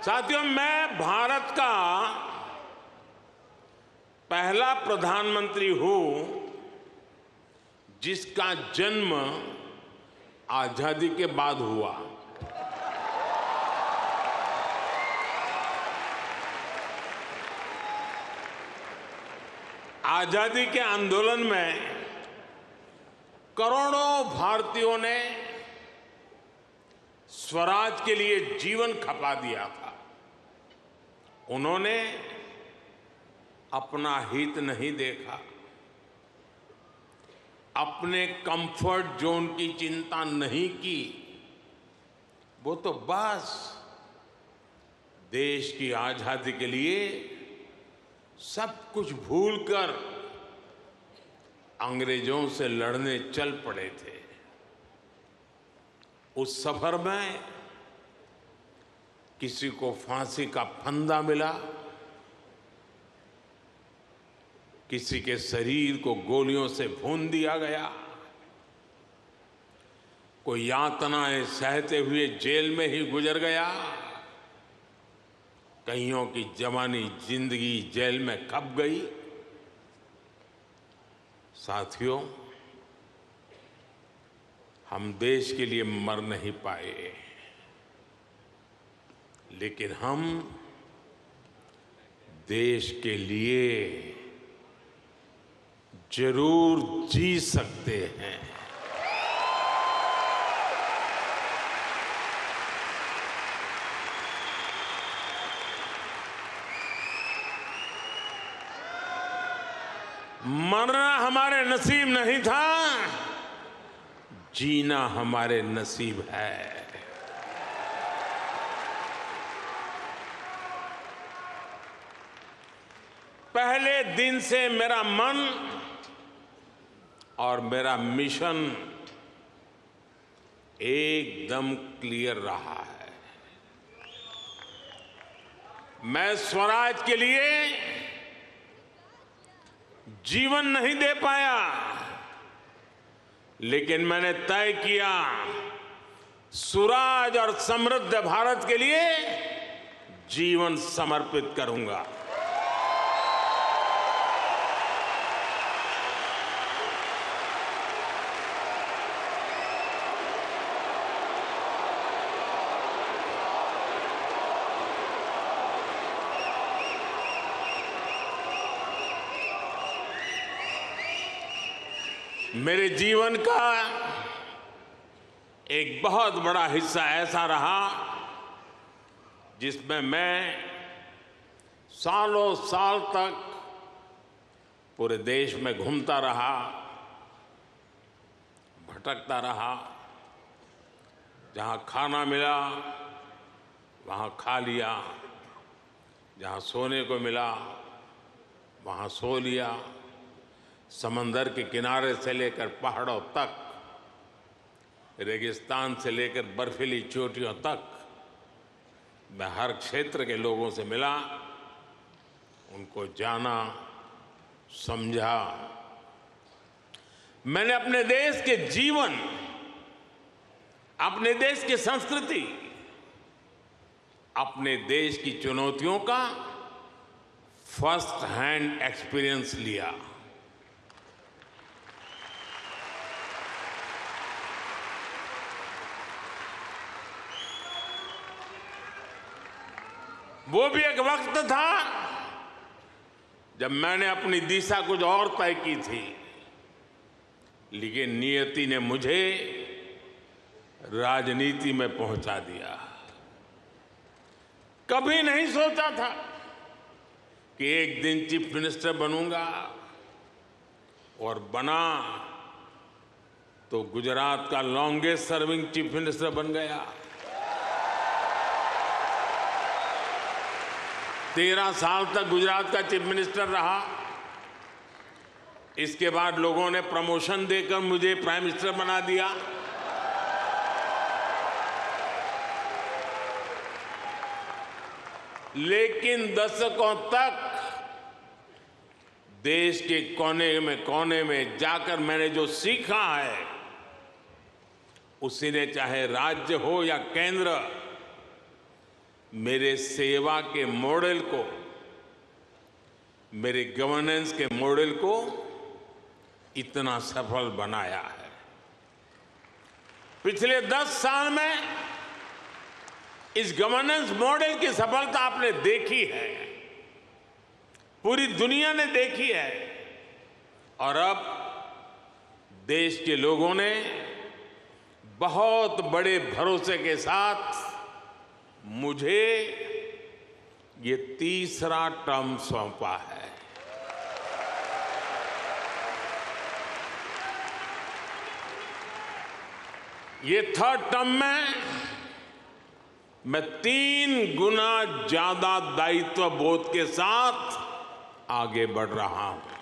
साथियों, मैं भारत का पहला प्रधानमंत्री हूं जिसका जन्म आजादी के बाद हुआ। आजादी के आंदोलन में करोड़ों भारतीयों ने स्वराज के लिए जीवन खपा दिया था। उन्होंने अपना हित नहीं देखा, अपने कंफर्ट जोन की चिंता नहीं की। वो तो बस देश की आजादी के लिए सब कुछ भूलकर अंग्रेजों से लड़ने चल पड़े थे। उस सफर में किसी को फांसी का फंदा मिला, किसी के शरीर को गोलियों से भून दिया गया, कोई यातनाएं सहते हुए जेल में ही गुजर गया, कईयों की जवानी जिंदगी जेल में खप गई। साथियों, हम देश के लिए मर नहीं पाए, लेकिन हम देश के लिए जरूर जी सकते हैं। मरना हमारे नसीब नहीं था, जीना हमारे नसीब है। पहले दिन से मेरा मन और मेरा मिशन एकदम क्लियर रहा है। मैं स्वराज के लिए जीवन नहीं दे पाया, लेकिन मैंने तय किया सुराज और समृद्ध भारत के लिए जीवन समर्पित करूंगा। मेरे जीवन का एक बहुत बड़ा हिस्सा ऐसा रहा जिसमें मैं सालों साल तक पूरे देश में घूमता रहा, भटकता रहा। जहां खाना मिला वहां खा लिया, जहां सोने को मिला वहां सो लिया। समंदर के किनारे से लेकर पहाड़ों तक, रेगिस्तान से लेकर बर्फीली चोटियों तक, मैं हर क्षेत्र के लोगों से मिला, उनको जाना, समझा। मैंने अपने देश के जीवन, अपने देश की संस्कृति, अपने देश की चुनौतियों का फर्स्ट हैंड एक्सपीरियंस लिया। वो भी एक वक्त था जब मैंने अपनी दिशा कुछ और तय की थी, लेकिन नियति ने मुझे राजनीति में पहुंचा दिया। कभी नहीं सोचा था कि एक दिन चीफ मिनिस्टर बनूंगा, और बना तो गुजरात का लॉन्गेस्ट सर्विंग चीफ मिनिस्टर बन गया। 13 साल तक गुजरात का चीफ मिनिस्टर रहा। इसके बाद लोगों ने प्रमोशन देकर मुझे प्राइम मिनिस्टर बना दिया। लेकिन दशकों तक देश के कोने में जाकर मैंने जो सीखा है, उसी ने चाहे राज्य हो या केंद्र, मेरे सेवा के मॉडल को, मेरे गवर्नेंस के मॉडल को इतना सफल बनाया है। पिछले 10 साल में इस गवर्नेंस मॉडल की सफलता आपने देखी है, पूरी दुनिया ने देखी है, और अब देश के लोगों ने बहुत बड़े भरोसे के साथ मुझे ये तीसरा टर्म सौंपा है। ये थर्ड टर्म में मैं 3 गुना ज्यादा दायित्व बोध के साथ आगे बढ़ रहा हूं।